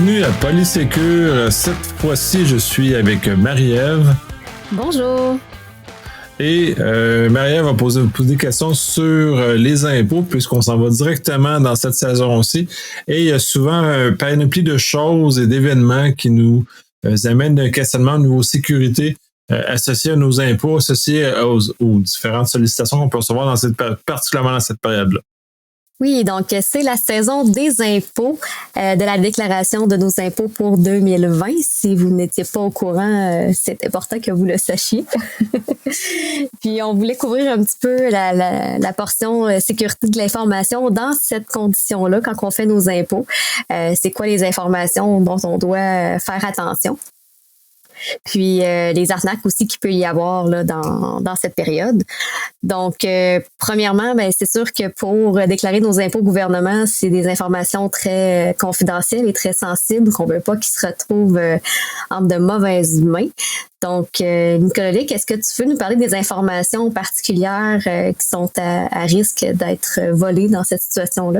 bienvenue à Polysécure. Cette fois-ci, je suis avec Marie-Ève. Bonjour. Et Marie-Ève va poser des questions sur les impôts, puisqu'on s'en va directement dans cette saison-ci. Et il y a souvent un panoplie de choses et d'événements qui nous amènent un questionnement au niveau sécurité associé à nos impôts, associé aux différentes sollicitations qu'on peut recevoir particulièrement dans cette période-là. Oui, donc c'est la saison des impôts, de la déclaration de nos impôts pour 2020. Si vous n'étiez pas au courant, c'est important que vous le sachiez. Puis on voulait couvrir un petit peu la portion sécurité de l'information dans cette condition-là, quand on fait nos impôts. C'est quoi les informations dont on doit faire attention? Puis les arnaques aussi qu'il peut y avoir là, dans cette période. Donc, premièrement, c'est sûr que pour déclarer nos impôts au gouvernement, c'est des informations très confidentielles et très sensibles qu'on ne veut pas qu'ils se retrouvent entre de mauvaises mains. Donc, Nicolas Lick, est-ce que tu veux nous parler des informations particulières qui sont à risque d'être volées dans cette situation-là?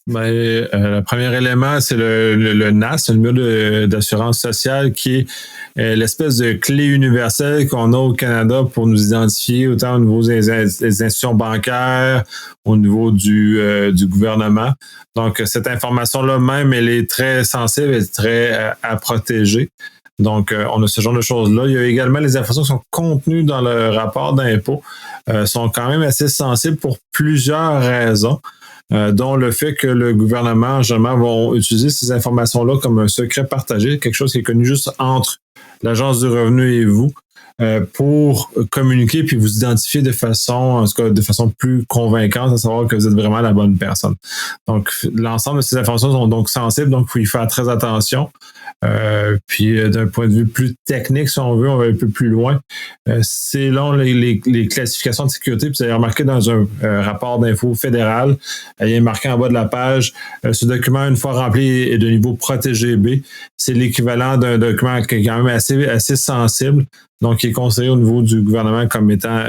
Le premier élément, c'est le NAS, le numéro d'assurance sociale, qui est l'espèce de clé universelle qu'on a au Canada pour nous identifier autant au niveau des institutions bancaires, au niveau du gouvernement. Donc, cette information-là même, elle est très sensible et très à protéger. Donc, on a ce genre de choses-là. Il y a également les informations qui sont contenues dans le rapport d'impôt, sont quand même assez sensibles pour plusieurs raisons. Dont le fait que le gouvernement, généralement, vont utiliser ces informations-là comme un secret partagé, quelque chose qui est connu juste entre l'Agence du revenu et vous, pour communiquer puis vous identifier de façon plus convaincante, à savoir que vous êtes vraiment la bonne personne. Donc, l'ensemble de ces informations sont donc sensibles, donc il faut y faire très attention. Puis d'un point de vue plus technique, si on veut, on va un peu plus loin. Selon les classifications de sécurité, puis vous avez remarqué dans un rapport d'info fédéral, il est marqué en bas de la page, ce document, une fois rempli, est de niveau protégé B. C'est l'équivalent d'un document qui est quand même assez sensible, donc qui est conseillé au niveau du gouvernement comme étant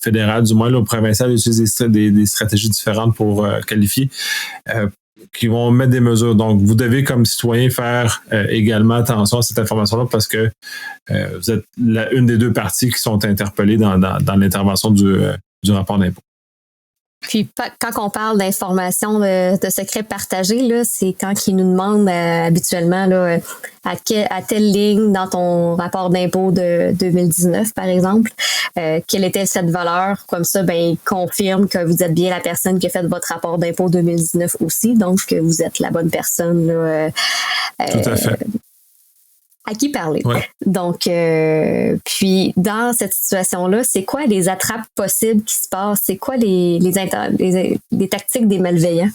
fédéral, du moins là, au provincial, utiliser des stratégies différentes pour qualifier. Qui vont mettre des mesures. Donc, vous devez, comme citoyen, faire également attention à cette information-là parce que vous êtes une des deux parties qui sont interpellées dans l'intervention du rapport d'impôt. Puis, quand on parle d'informations de secrets partagés, là, c'est quand ils nous demandent habituellement là, à telle ligne dans ton rapport d'impôt de 2019, par exemple, quelle était cette valeur. Comme ça, il confirme que vous êtes bien la personne qui a fait votre rapport d'impôt 2019 aussi, donc que vous êtes la bonne personne. Là, tout à fait. À qui parler. Ouais. Donc, puis dans cette situation-là, c'est quoi les attrapes possibles qui se passent? C'est quoi les tactiques des malveillants?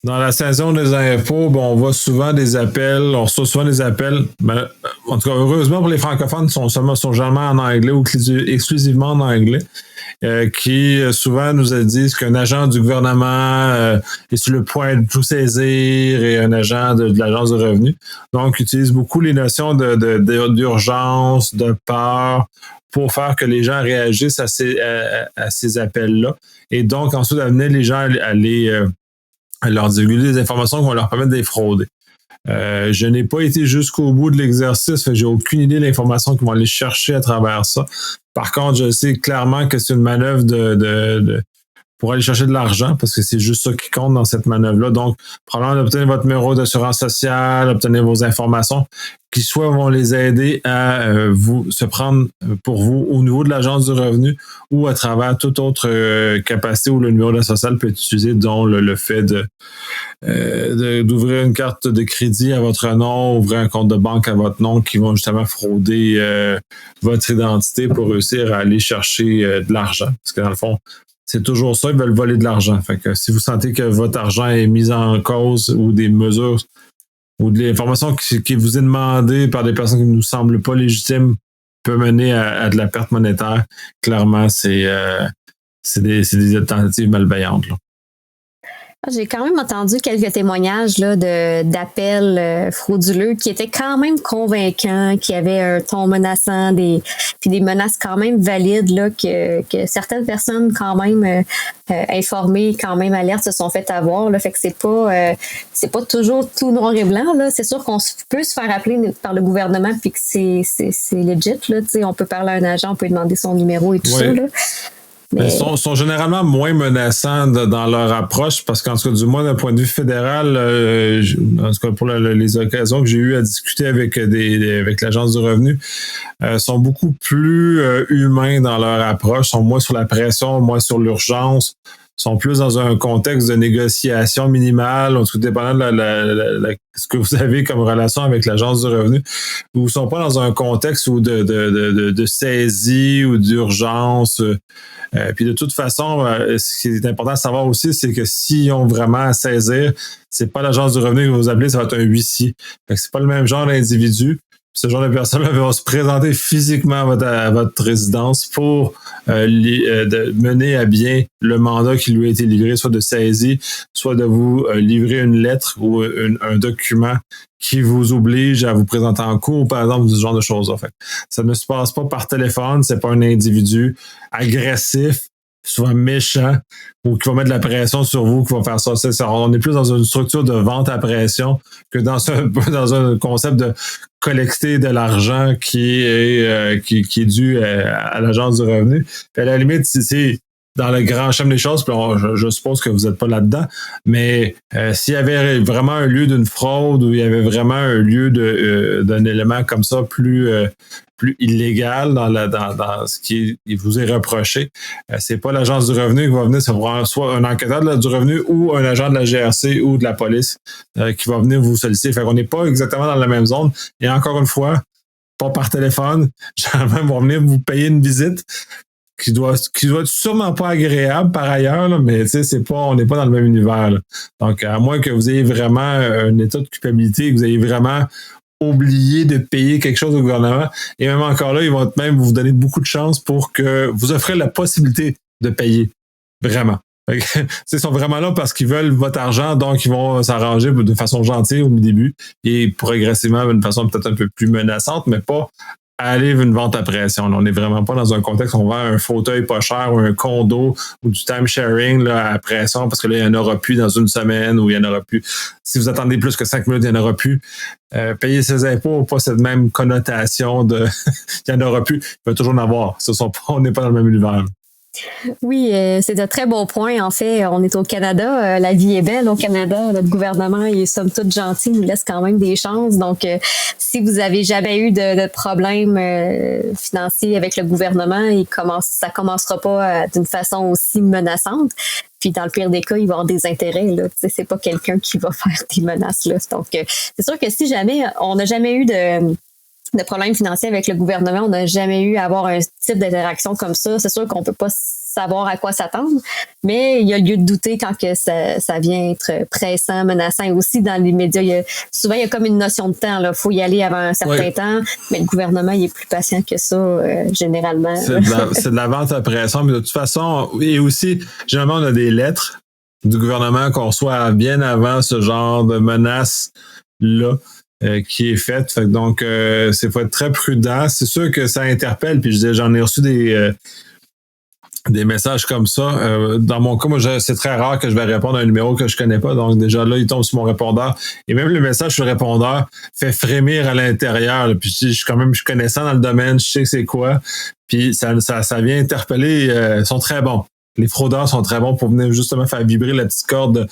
Dans la saison des impôts, on voit souvent des appels, on reçoit souvent des appels, en tout cas, heureusement pour les francophones, sont généralement en anglais ou exclusivement en anglais, qui souvent nous disent qu'un agent du gouvernement est sur le point de tout saisir et un agent de l'Agence du revenu. Donc, utilise beaucoup les notions d'urgence, de peur, pour faire que les gens réagissent à ces appels-là. Et donc, ensuite, amener les gens à leur divulguer des informations qui vont leur permettre de les frauder. Je n'ai pas été jusqu'au bout de l'exercice, j'ai aucune idée de l'information qu'ils vont aller chercher à travers ça. Par contre, je sais clairement que c'est une manœuvre pour aller chercher de l'argent, parce que c'est juste ça qui compte dans cette manœuvre-là. Donc, probablement d'obtenir votre numéro d'assurance sociale, obtenir vos informations, qui soit vont les aider à se prendre pour vous au niveau de l'Agence du revenu ou à travers toute autre capacité où le numéro de la sociale peut être utilisé, dont le fait d'ouvrir une carte de crédit à votre nom, ouvrir un compte de banque à votre nom, qui vont justement frauder votre identité pour réussir à aller chercher de l'argent. Parce que dans le fond, c'est toujours ça, ils veulent voler de l'argent. Fait que si vous sentez que votre argent est mis en cause ou des mesures ou de l'information qui vous est demandée par des personnes qui ne nous semblent pas légitimes peut mener à de la perte monétaire, clairement, c'est des tentatives malveillantes. Là. J'ai quand même entendu quelques témoignages là, d'appels frauduleux qui étaient quand même convaincants, qui avaient un ton menaçant, puis des menaces quand même valides là, que certaines personnes quand même informées, quand même alertes se sont fait avoir. Là, fait que c'est pas toujours tout noir et blanc. Là. C'est sûr qu'on peut se faire appeler par le gouvernement puis que c'est legit. Là, on peut parler à un agent, on peut demander son numéro et tout ça. Là. Mais ils sont généralement moins menaçants dans leur approche parce qu'en tout cas, du moins d'un point de vue fédéral, en tout cas pour les occasions que j'ai eues à discuter avec avec l'Agence du revenu, sont beaucoup plus humains dans leur approche, sont moins sur la pression, moins sur l'urgence, sont plus dans un contexte de négociation minimale, en tout cas dépendant de ce que vous avez comme relation avec l'Agence du revenu. Vous ne sont pas dans un contexte où de saisie ou d'urgence. Puis de toute façon, ce qui est important de savoir aussi, c'est que s'ils ont vraiment à saisir, c'est pas l'Agence du revenu qui va vous appeler, ça va être un huissier. Fait que c'est pas le même genre d'individu. Ce genre de personnes-là vont se présenter physiquement à votre résidence pour de mener à bien le mandat qui lui a été livré, soit de saisie, soit de vous livrer une lettre ou un document qui vous oblige à vous présenter en cours, par exemple, ce genre de choses. En fait. Ça ne se passe pas par téléphone, c'est pas un individu agressif, souvent méchant, ou qui va mettre de la pression sur vous, qui va faire ça. On est plus dans une structure de vente à pression que dans un concept de collecter de l'argent qui est dû à l'Agence du revenu. Puis à la limite, c'est dans le grand schéma des choses, puis je suppose que vous n'êtes pas là-dedans, mais s'il y avait vraiment un lieu d'une fraude ou il y avait vraiment un lieu d'un élément comme ça plus illégal dans ce qui vous est reproché, c'est pas l'Agence du revenu qui va venir, c'est soit un enquêteur du revenu ou un agent de la GRC ou de la police qui va venir vous solliciter. Fait qu'on n'est pas exactement dans la même zone. Et encore une fois, pas par téléphone. Généralement, ils vont venir vous payer une visite qui doit être sûrement pas agréable par ailleurs, là, mais on n'est pas dans le même univers. Là. Donc, à moins que vous ayez vraiment un état de culpabilité, que vous ayez vraiment oublié de payer quelque chose au gouvernement, et même encore là, ils vont même vous donner beaucoup de chance pour que vous offrez la possibilité de payer. Vraiment. Ils sont vraiment là parce qu'ils veulent votre argent, donc ils vont s'arranger de façon gentille au début et progressivement d'une façon peut-être un peu plus menaçante, mais pas aller une vente à pression. On n'est vraiment pas dans un contexte où on vend un fauteuil pas cher ou un condo ou du time sharing là, à pression parce que là, il n'y en aura plus dans une semaine ou il n'y en aura plus. Si vous attendez plus que 5 minutes, il n'y en aura plus. Payer ses impôts, pas cette même connotation de il n'y en aura plus. Il va toujours en avoir. On n'est pas dans le même univers. Oui, c'est un très bon point. En fait, on est au Canada. La vie est belle au Canada. Notre gouvernement est somme toute gentil, nous laisse quand même des chances. Donc, si vous avez jamais eu de problème financier avec le gouvernement, ça commencera pas d'une façon aussi menaçante. Puis dans le pire des cas, il va y avoir des intérêts. Là. C'est pas quelqu'un qui va faire des menaces. Là. Donc, c'est sûr que si jamais on n'a jamais eu de problèmes financiers avec le gouvernement, on n'a jamais eu à avoir un type d'interaction comme ça. C'est sûr qu'on peut pas savoir à quoi s'attendre, mais il y a lieu de douter quand que ça vient être pressant, menaçant. Et aussi, dans les médias, souvent, il y a comme une notion de temps. Il faut y aller avant un certain temps, mais le gouvernement, il est plus patient que ça, généralement. C'est de la vente à pression, mais de toute façon, et aussi, généralement, on a des lettres du gouvernement qu'on reçoit bien avant ce genre de menace-là. Qui est faite. Fait donc, c'est faut être très prudent. C'est sûr que ça interpelle. Puis j'en ai reçu des messages comme ça. Dans mon cas, moi, c'est très rare que je vais répondre à un numéro que je connais pas. Donc, déjà là, il tombe sur mon répondeur. Et même le message sur le répondeur fait frémir à l'intérieur. Là. Puis je suis connaissant dans le domaine, je sais c'est quoi. Puis ça vient interpeller. Ils sont très bons. Les fraudeurs sont très bons pour venir justement faire vibrer la petite corde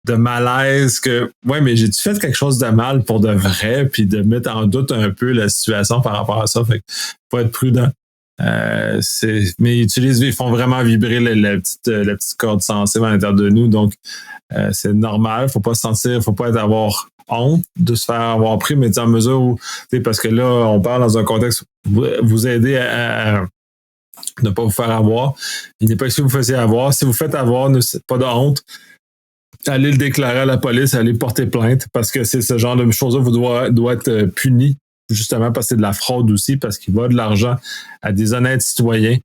de malaise que ouais, mais j'ai-tu fait quelque chose de mal pour de vrai, puis de mettre en doute un peu la situation par rapport à ça. Fait que faut être prudent. Mais ils font vraiment vibrer la petite corde sensible à l'intérieur de nous, donc c'est normal. Faut pas avoir honte de se faire avoir pris, mais en mesure où, parce que là, on parle dans un contexte où vous aider à ne pas vous faire avoir. Il n'est pas si vous faisiez avoir. Si vous faites avoir, pas de honte. Allez le déclarer à la police, allez porter plainte, parce que c'est ce genre de choses-là vous doit être puni, justement parce que c'est de la fraude aussi, parce qu'il va de l'argent à des honnêtes citoyens.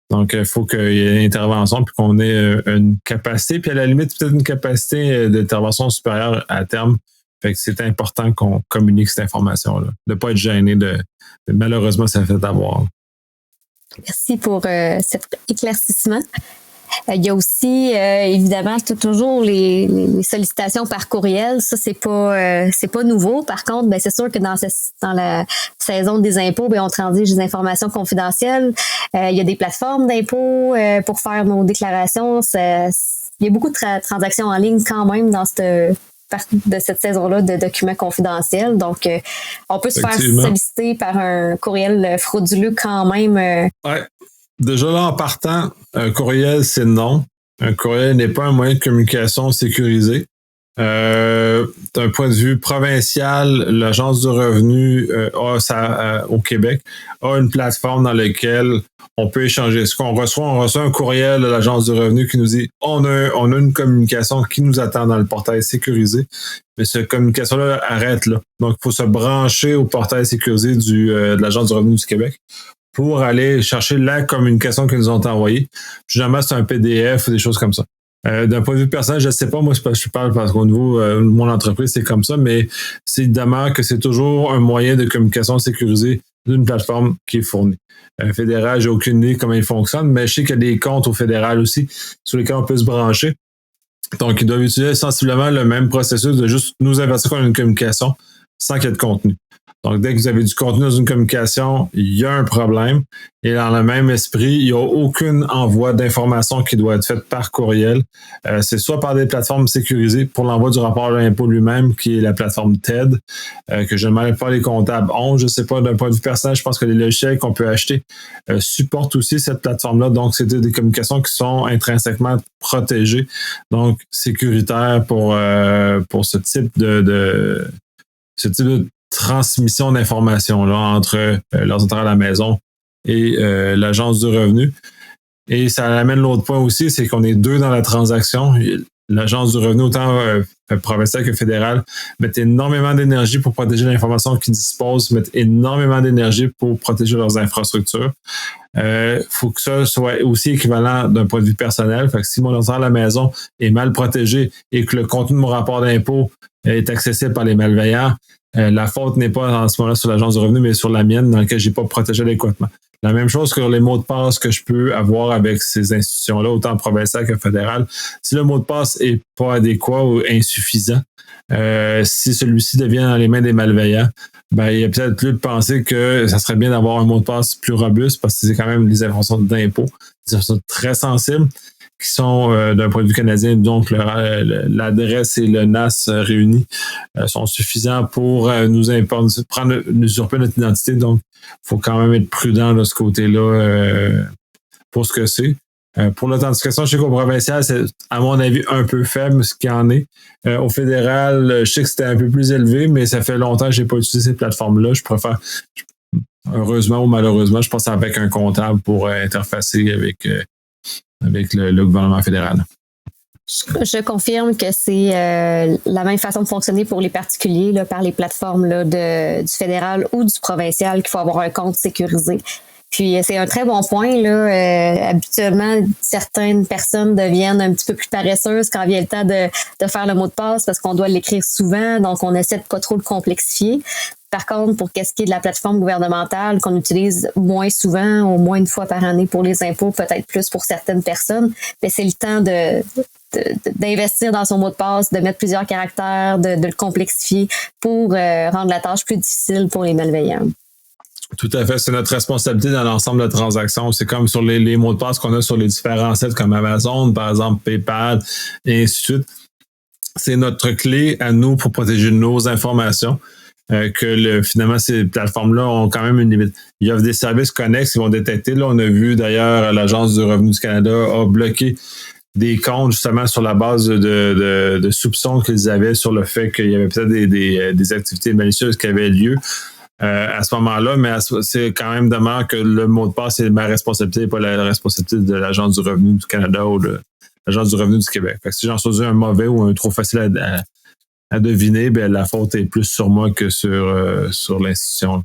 Donc, il faut qu'il y ait une intervention puis qu'on ait une capacité, puis à la limite, peut-être une capacité d'intervention supérieure à terme. Fait que c'est important qu'on communique cette information-là. De ne pas être gêné malheureusement, ça fait avoir. Merci pour cet éclaircissement. Il y a aussi, évidemment, toujours les sollicitations par courriel. Ça, c'est pas nouveau. Par contre, c'est sûr que dans la saison des impôts, on transige des informations confidentielles. Il y a des plateformes d'impôts pour faire nos déclarations. Il y a beaucoup de transactions en ligne quand même dans de cette saison-là de documents confidentiels. Donc, on peut se faire solliciter par un courriel frauduleux quand même. Ouais. Déjà là, en partant, un courriel, c'est non. Un courriel n'est pas un moyen de communication sécurisé. D'un point de vue provincial, l'Agence du revenu au Québec a une plateforme dans laquelle on peut échanger. Ce qu'on reçoit, on reçoit un courriel de l'Agence du revenu qui nous dit on a une communication qui nous attend dans le portail sécurisé, mais cette communication-là arrête là. Donc, il faut se brancher au portail sécurisé de l'Agence du revenu du Québec pour aller chercher la communication qu'ils nous ont envoyée. Généralement, c'est un PDF ou des choses comme ça. D'un point de vue personnel, je ne sais pas, moi, je parle parce qu'au niveau de mon entreprise, c'est comme ça, mais c'est évidemment que c'est toujours un moyen de communication sécurisé d'une plateforme qui est fournie. Fédéral, j'ai aucune idée comment il fonctionne, mais je sais qu'il y a des comptes au fédéral aussi sur lesquels on peut se brancher. Donc, ils doivent utiliser sensiblement le même processus de juste nous avertir qu'on a une communication sans qu'il y ait de contenu. Donc, dès que vous avez du contenu dans une communication, il y a un problème. Et dans le même esprit, il n'y a aucun envoi d'informations qui doit être fait par courriel. C'est soit par des plateformes sécurisées pour l'envoi du rapport de l'impôt lui-même, qui est la plateforme TED, que je ne mêle pas les comptables ont. Je ne sais pas, d'un point de vue personnel, je pense que les logiciels qu'on peut acheter supportent aussi cette plateforme-là. Donc, c'est des communications qui sont intrinsèquement protégées, donc sécuritaires pour ce type de transmission d'informations là, entre l'ordinateur à la maison et l'Agence du revenu. Et ça amène l'autre point aussi, c'est qu'on est deux dans la transaction. L'Agence du revenu, autant provincial que fédéral, mettent énormément d'énergie pour protéger l'information qu'ils disposent, mettent énormément d'énergie pour protéger leurs infrastructures. Faut que ça soit aussi équivalent d'un point de vue personnel. Fait que si mon ordinateur à la maison est mal protégé et que le contenu de mon rapport d'impôt est accessible par les malveillants, la faute n'est pas en ce moment-là sur l'Agence du revenu, mais sur la mienne, dans laquelle je n'ai pas protégé adéquatement. La même chose que les mots de passe que je peux avoir avec ces institutions-là, autant provinciales que fédérales. Si le mot de passe n'est pas adéquat ou insuffisant, si celui-ci devient dans les mains des malveillants, il y a peut-être plus de penser que ça serait bien d'avoir un mot de passe plus robuste parce que c'est quand même les informations d'impôt, des informations très sensibles qui sont, d'un point de vue canadien, donc l'adresse et le NAS réunis sont suffisants pour nous usurper notre identité. Donc, il faut quand même être prudent de ce côté-là pour ce que c'est. Pour l'authentification, je sais qu'au provincial, c'est, à mon avis, un peu faible ce qu'il y en est. Au fédéral, je sais que c'était un peu plus élevé, mais ça fait longtemps que je n'ai pas utilisé cette plateforme-là. Je préfère, heureusement ou malheureusement, je passe avec un comptable pour interfacer avec le gouvernement fédéral. Je confirme que c'est la même façon de fonctionner pour les particuliers là, par les plateformes là, du fédéral ou du provincial qu'il faut avoir un compte sécurisé. Puis c'est un très bon point. Là. Habituellement, certaines personnes deviennent un petit peu plus paresseuses quand vient le temps de faire le mot de passe parce qu'on doit l'écrire souvent, donc on essaie de pas trop le complexifier. Par contre, pour qu'est-ce qui est de la plateforme gouvernementale qu'on utilise moins souvent, au moins une fois par année pour les impôts, peut-être plus pour certaines personnes, mais c'est le temps d'investir dans son mot de passe, de mettre plusieurs caractères, de le complexifier pour rendre la tâche plus difficile pour les malveillants. Tout à fait. C'est notre responsabilité dans l'ensemble de transactions. C'est comme sur les mots de passe qu'on a sur les différents sites comme Amazon, par exemple, PayPal, et ainsi de suite. C'est notre clé à nous pour protéger nos informations. Finalement, ces plateformes-là ont quand même une limite. Il y a des services connexes qui vont détecter. Là, on a vu d'ailleurs l'Agence du revenu du Canada a bloqué des comptes justement sur la base de soupçons qu'ils avaient sur le fait qu'il y avait peut-être des activités malicieuses qui avaient lieu à ce moment-là, mais c'est quand même dommage que le mot de passe c'est ma responsabilité et pas la responsabilité de l'Agence du revenu du Canada ou de l'Agence du revenu du Québec. Fait que si j'en choisis un mauvais ou un trop facile à deviner, la faute est plus sur moi que sur l'institution.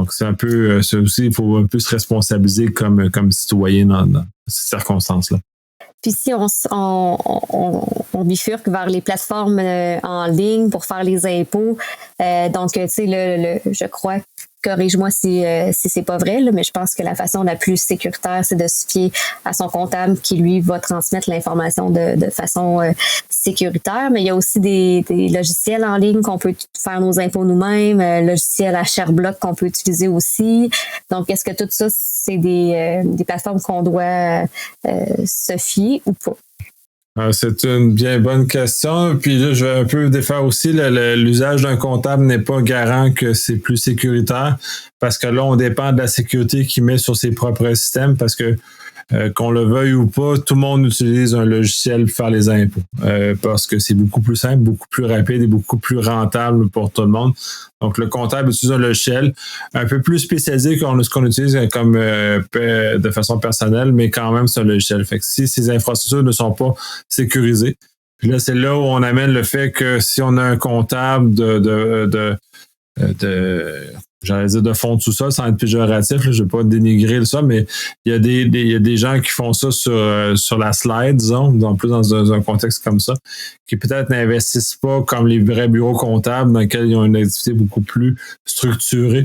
Donc, c'est un peu, ça aussi, il faut un peu se responsabiliser comme citoyen dans ces circonstances-là. Puis si on bifurque vers les plateformes en ligne pour faire les impôts, donc tu sais je crois, corrige-moi si c'est pas vrai, là, mais je pense que la façon la plus sécuritaire, c'est de se fier à son comptable qui lui va transmettre l'information de façon sécuritaire. Mais il y a aussi des logiciels en ligne qu'on peut faire nos impôts nous-mêmes, logiciels à ShareBlock qu'on peut utiliser aussi. Donc est-ce que tout ça c'est des plateformes qu'on doit se fier ou pas? C'est une bien bonne question. Puis là, je vais un peu défaire aussi. L'usage d'un comptable n'est pas garant que c'est plus sécuritaire parce que là, on dépend de la sécurité qu'il met sur ses propres systèmes parce que qu'on le veuille ou pas, tout le monde utilise un logiciel pour faire les impôts parce que c'est beaucoup plus simple, beaucoup plus rapide et beaucoup plus rentable pour tout le monde. Donc, le comptable utilise un logiciel un peu plus spécialisé que ce qu'on utilise comme de façon personnelle, mais quand même, c'est un logiciel. Fait que si ces infrastructures ne sont pas sécurisées, puis là, c'est là où on amène le fait que si on a un comptable j'allais dire de fond de sous-sol sans être péjoratif, là, je ne vais pas dénigrer ça, mais il y a des gens qui font ça sur la slide, disons, en plus dans un contexte comme ça, qui peut-être n'investissent pas comme les vrais bureaux comptables dans lesquels ils ont une activité beaucoup plus structurée,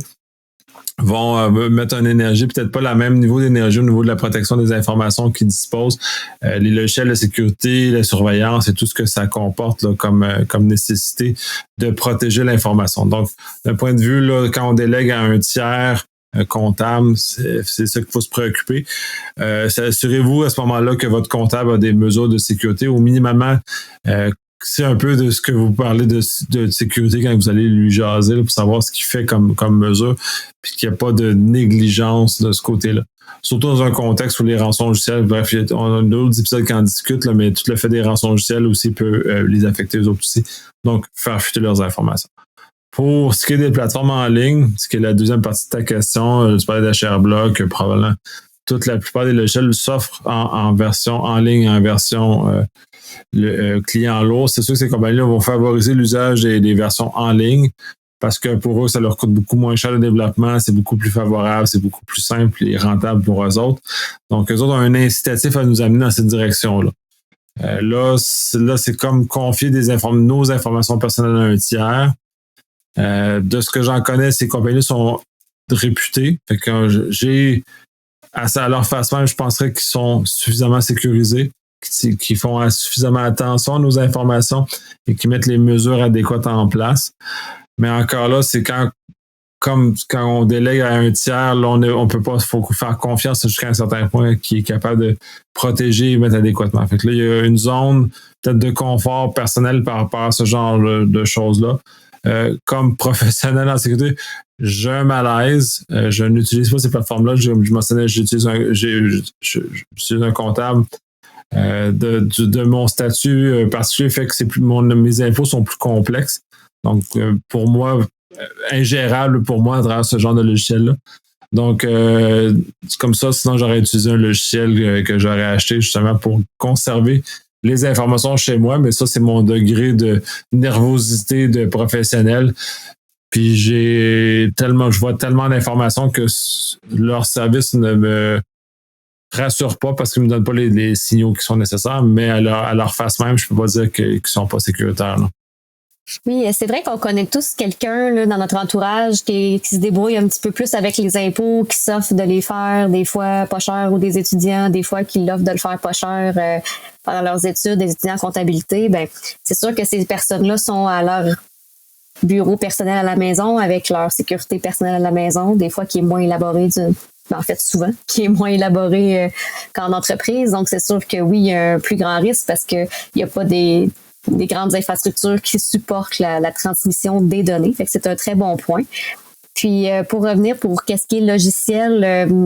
vont mettre une énergie, peut-être pas le même niveau d'énergie au niveau de la protection des informations qu'ils disposent, les logiciels de sécurité, la surveillance et tout ce que ça comporte là, comme nécessité de protéger l'information. Donc, d'un point de vue, là, quand on délègue à un tiers comptable, c'est ça qu'il faut se préoccuper. Assurez-vous à ce moment-là que votre comptable a des mesures de sécurité, au minimum c'est un peu de ce que vous parlez de sécurité quand vous allez lui jaser là, pour savoir ce qu'il fait comme mesure, puis qu'il n'y a pas de négligence de ce côté-là. Surtout dans un contexte où les rançons logicielles, bref, on a d'autres épisodes qui en discutent, là, mais tout le fait des rançons logicielles aussi peut les affecter eux autres aussi. Donc, faire fuiter leurs informations. Pour ce qui est des plateformes en ligne, ce qui est la deuxième partie de ta question, tu parlais de ShareBlock, probablement la plupart des logiciels s'offrent en version en ligne, en version client lourd. C'est sûr que ces compagnies-là vont favoriser l'usage des versions en ligne parce que pour eux, ça leur coûte beaucoup moins cher le développement, c'est beaucoup plus favorable, c'est beaucoup plus simple et rentable pour eux autres. Donc, eux autres ont un incitatif à nous amener dans cette direction-là. Là, c'est comme confier nos informations personnelles à un tiers. De ce que j'en connais, ces compagnies sont réputées. Fait que j'ai à leur face même, je penserais qu'ils sont suffisamment sécurisés, qui font suffisamment attention à nos informations et qui mettent les mesures adéquates en place. Mais encore là, c'est quand on délègue à un tiers, là, on peut pas, faut faire confiance jusqu'à un certain point qui est capable de protéger et mettre adéquatement. Fait que là, il y a une zone peut-être de confort personnel par rapport à ce genre de choses-là. Comme professionnel en sécurité, j'ai un malaise. Je n'utilise pas ces plateformes-là. Je mentionnais, j'utilise un comptable. De mon statut particulier fait que mes infos sont plus complexes. Donc, pour moi, ingérable pour moi à travers ce genre de logiciel-là. Donc, c'est comme ça. Sinon, j'aurais utilisé un logiciel que j'aurais acheté justement pour conserver les informations chez moi, mais ça, c'est mon degré de nervosité de professionnel. Puis je vois tellement d'informations que leur service ne me rassure pas parce qu'ils ne me donnent pas les signaux qui sont nécessaires, mais à leur face même, je peux pas dire qu'ils sont pas sécuritaires. Là. Oui, c'est vrai qu'on connaît tous quelqu'un là, dans notre entourage qui se débrouille un petit peu plus avec les impôts, qui s'offre de les faire des fois pas cher, ou des étudiants, des fois qui l'offrent de le faire pas cher pendant leurs études, des étudiants en comptabilité. Ben, c'est sûr que ces personnes-là sont à leur bureau personnel à la maison, avec leur sécurité personnelle à la maison, des fois qui est moins élaborée en fait, souvent, qui est moins élaborée qu'en entreprise. Donc, c'est sûr que oui, il y a un plus grand risque parce qu'il n'y a pas des grandes infrastructures qui supportent la transmission des données. Fait que c'est un très bon point. Puis, pour revenir pour qu'est-ce qui est logiciel,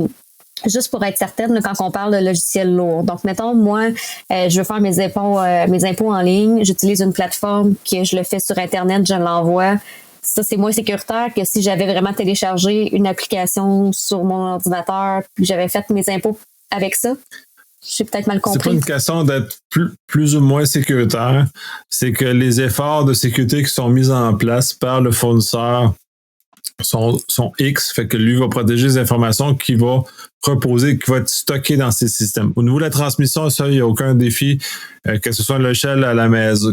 juste pour être certaine, là, quand on parle de logiciel lourd. Donc, mettons, moi, je veux faire mes impôts en ligne. J'utilise une plateforme que je le fais sur Internet, je l'envoie. Ça, c'est moins sécuritaire que si j'avais vraiment téléchargé une application sur mon ordinateur puis j'avais fait mes impôts avec ça. J'ai peut-être mal compris. C'est pas une question d'être plus ou moins sécuritaire. C'est que les efforts de sécurité qui sont mis en place par le fournisseur son X, fait que lui va protéger les informations qu'il va reposer, qu'il va être stocké dans ses systèmes. Au niveau de la transmission, ça, il n'y a aucun défi, que ce soit un logiciel à la maison,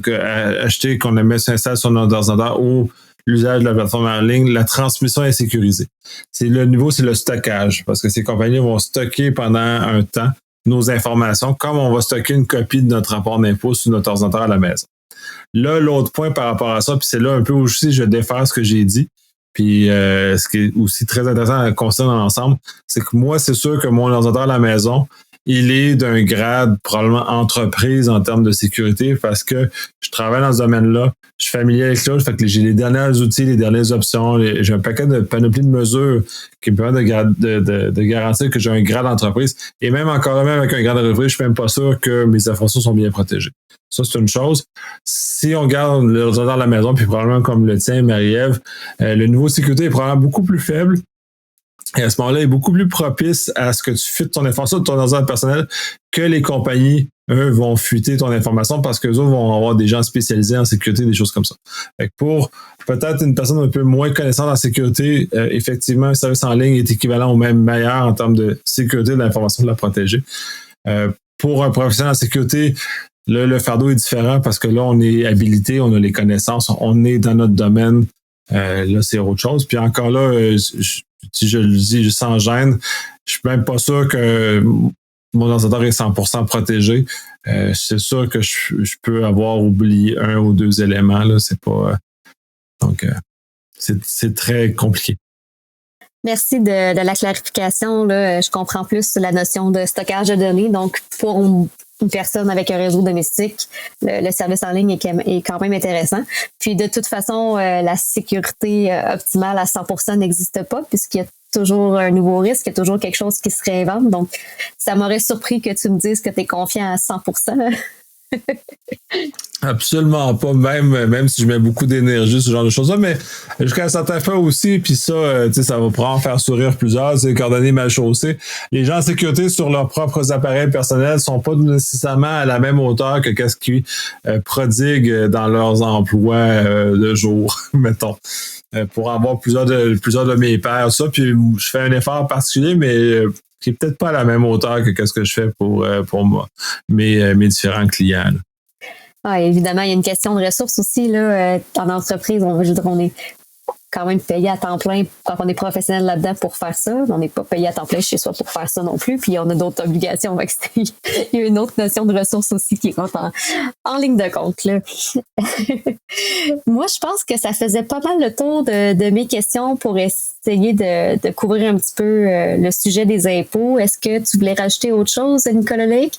acheter, qu'on aime s'installe sur notre ordinateur ou l'usage de la plateforme en ligne, la transmission est sécurisée. Le niveau, c'est le stockage, parce que ces compagnies vont stocker pendant un temps nos informations, comme on va stocker une copie de notre rapport d'impôt sur notre ordinateur à la maison. Là, l'autre point par rapport à ça, puis c'est là un peu aussi je vais défaire ce que j'ai dit, puis ce qui est aussi très intéressant à considérer dans l'ensemble, c'est que moi, c'est sûr que mon ordinateur à la maison, il est d'un grade probablement entreprise en termes de sécurité parce que je travaille dans ce domaine-là, je suis familier avec ça, fait que j'ai les derniers outils, les dernières options, j'ai un paquet de panoplie de mesures qui me permettent de garantir que j'ai un grade d'entreprise. Et même encore même avec un grade d'entreprise, je suis même pas sûr que mes informations sont bien protégées. Ça, c'est une chose. Si on garde l'ordinateur à la maison, puis probablement comme le tien, Marie-Ève, le niveau de sécurité est probablement beaucoup plus faible. Et à ce moment-là, il est beaucoup plus propice à ce que tu fuites ton information de ton ordinateur personnel que les compagnies, eux, vont fuiter ton information parce qu'eux autres vont avoir des gens spécialisés en sécurité, des choses comme ça. Fait que pour peut-être une personne un peu moins connaissante en sécurité, effectivement, un service en ligne est équivalent ou même meilleur en termes de sécurité de l'information, de la protéger. Pour un professionnel en sécurité, le fardeau est différent parce que là, on est habilité, on a les connaissances, on est dans notre domaine. Là, c'est autre chose. Puis encore là, si je le dis sans gêne, je suis même pas sûr que mon ordinateur est 100% protégé. C'est sûr que je peux avoir oublié un ou deux éléments. Là, c'est pas. Donc, c'est très compliqué. Merci de la clarification. Là. Je comprends plus la notion de stockage de données. Donc, pour une personne avec un réseau domestique, le service en ligne est quand même intéressant. Puis, de toute façon, la sécurité optimale à 100% n'existe pas puisqu'il y a toujours un nouveau risque, il y a toujours quelque chose qui se réinvente. Donc, ça m'aurait surpris que tu me dises que tu es confiant à 100%. Absolument pas, même si je mets beaucoup d'énergie, ce genre de choses-là, mais jusqu'à un certain point aussi, puis ça, ça va probablement faire sourire plusieurs, c'est coordonnées mal chaussées. Les gens en sécurité sur leurs propres appareils personnels sont pas nécessairement à la même hauteur que qu'est-ce qu'ils prodiguent dans leurs emplois de jour, mettons. Pour avoir plusieurs de mes pairs, ça, puis je fais un effort particulier, mais qui est peut-être pas à la même hauteur que ce que je fais pour moi, mes différents clients. Là. Ah, évidemment, il y a une question de ressources aussi. Là, en entreprise, on est quand même payé à temps plein quand on est professionnel là-dedans pour faire ça. On n'est pas payé à temps plein chez soi pour faire ça non plus. Puis on a d'autres obligations. Il y a une autre notion de ressources aussi qui est en ligne de compte. Là. Moi, je pense que ça faisait pas mal le tour de mes questions pour essayer de couvrir un petit peu le sujet des impôts. Est-ce que tu voulais rajouter autre chose, Nicolas Lake?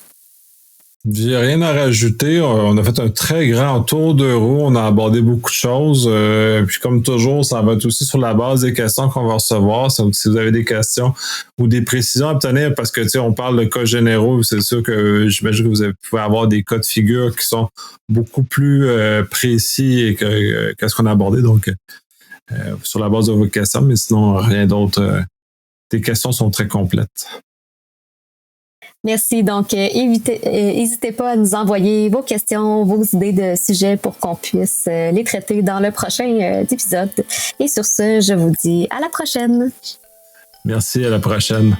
J'ai rien à rajouter. On a fait un très grand tour de roue. On a abordé beaucoup de choses. Puis comme toujours, ça va être aussi sur la base des questions qu'on va recevoir. Donc, si vous avez des questions ou des précisions à obtenir, parce que on parle de cas généraux, c'est sûr que j'imagine que vous pouvez avoir des cas de figure qui sont beaucoup plus précis que ce qu'on a abordé. Donc, sur la base de vos questions, mais sinon, rien d'autre. Tes questions sont très complètes. Merci. Donc, n'hésitez pas à nous envoyer vos questions, vos idées de sujets pour qu'on puisse les traiter dans le prochain épisode. Et sur ce, je vous dis à la prochaine. Merci, à la prochaine.